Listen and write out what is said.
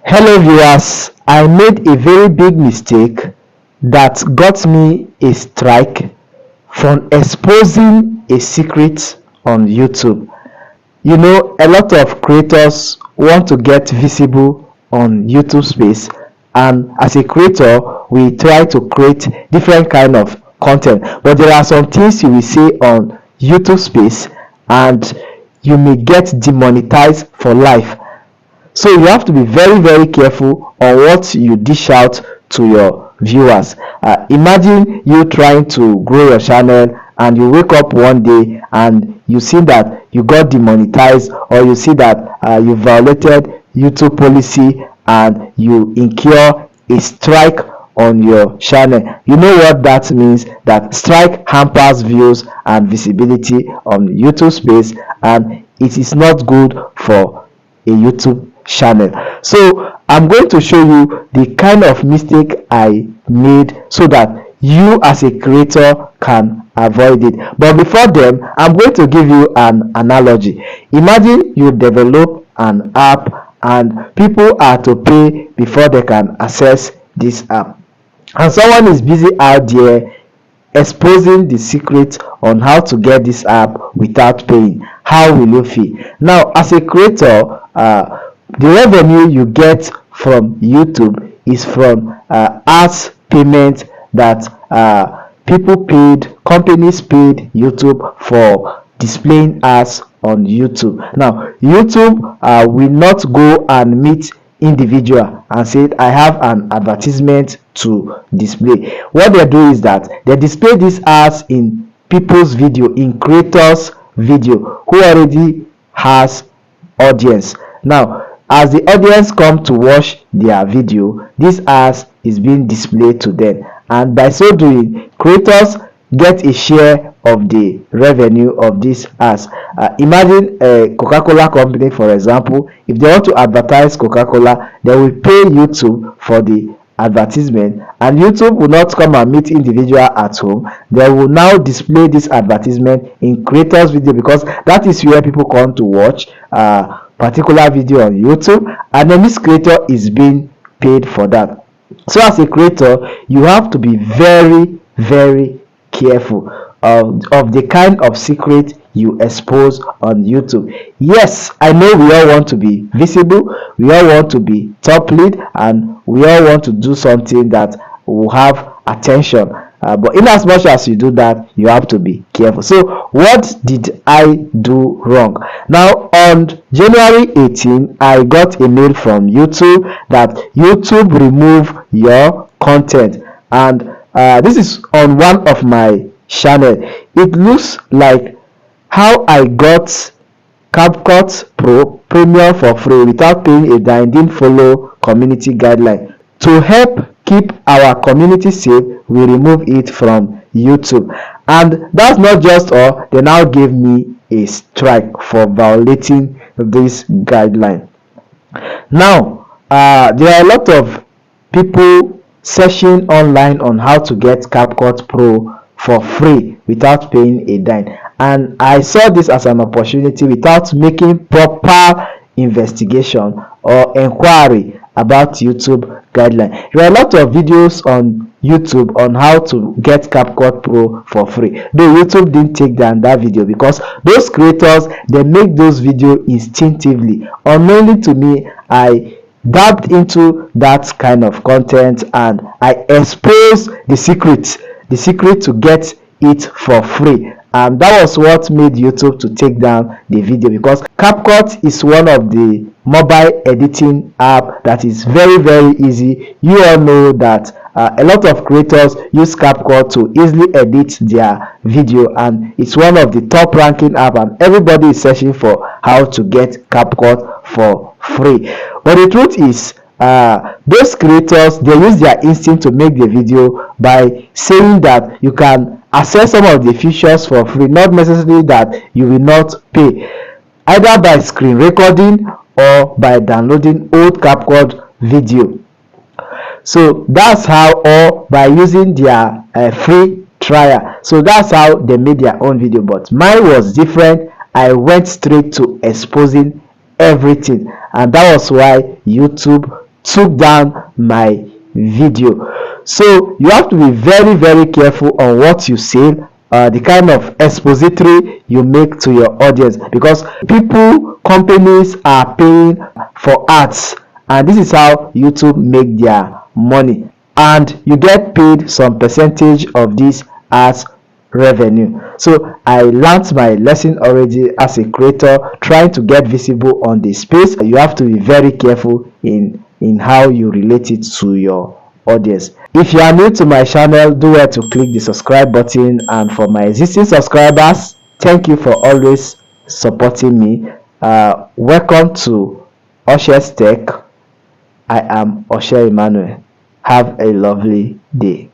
Hello viewers, I made a very big mistake that got me a strike from exposing a secret on YouTube. You know, a lot of creators want to get visible on YouTube space, and as a creator, we try to create different kind of content, but there are some things you will say on YouTube space and you may get demonetized for life. So you have to be very careful on what you dish out to your viewers. Imagine you trying to grow your channel and you wake up one day and you see that you got demonetized, or you see that you violated YouTube policy and you incur a strike on your channel. You know what that means? That strike hampers views and visibility on YouTube space, and it is not good for a YouTube channel. So I'm going to show you the kind of mistake I made so that you as a creator can avoid it. But before then, I'm going to give you an analogy. Imagine you develop an app and people are to pay before they can access this app, and someone is busy out there exposing the secret on how to get this app without paying. How will you feel? Now, as a creator, the revenue you get from YouTube is from ads payment that companies paid YouTube for displaying ads on YouTube. Now, YouTube will not go and meet individual and say, I have an advertisement to display. What they do is that they display these ads in people's video, in creators video who already has audience. Now, as the audience come to watch their video, this ads is being displayed to them, and by so doing, creators get a share of the revenue of these ads. Imagine a Coca-Cola company, for example. If they want to advertise Coca-Cola, they will pay YouTube for the advertisement, and YouTube will not come and meet individual at home. They will now display this advertisement in creators video, because that is where people come to watch particular video on YouTube, and then this creator is being paid for that. So as a creator, you have to be very careful of the kind of secret you expose on YouTube. Yes, I know we all want to be visible, we all want to be top lead, and we all want to do something that will have attention, but in as much as you do that, you have to be careful. So what did I do wrong? Now, on January 18, I got a mail from YouTube that YouTube remove your content, and this is on one of my channel. It looks like how I got CapCut Pro Premium for free without paying a dime, didn't follow community guideline. To help keep our community safe, we remove it from YouTube. And that's not just all, they now gave me a strike for violating this guideline. Now, there are a lot of people searching online on how to get CapCut Pro for free without paying a dime, and I saw this as an opportunity without making proper investigation or inquiry about YouTube guideline. There are a lot of videos on YouTube on how to get CapCut Pro for free, though YouTube didn't take down that video because those creators, they make those videos instinctively. Unknowingly to me, I dabbed into that kind of content and I exposed the secret to get it for free, and that was what made YouTube to take down the video, because CapCut is one of the mobile editing app that is very easy. You all know that a lot of creators use CapCut to easily edit their video, and it's one of the top ranking app, and everybody is searching for how to get CapCut for free. But the truth is, those creators, they use their instinct to make the video by saying that you can access some of the features for free, not necessarily that you will not pay, either by screen recording or by downloading old CapCut video. So that's how, or by using their free trial. So that's how they made their own video, but mine was different. I went straight to exposing everything, and that was why YouTube took down my video. So you have to be very, very careful on what you say, the kind of expository you make to your audience, because companies are paying for ads, and this is how YouTube make their money, and you get paid some percentage of this as revenue. So I learned my lesson already as a creator trying to get visible on the space. You have to be very careful in how you relate it to your audience. If you are new to my channel, do well to click the subscribe button, and for my existing subscribers, thank you for always supporting me. Welcome to OCHE'S Tech. I am Oshe Emmanuel. Have a lovely day.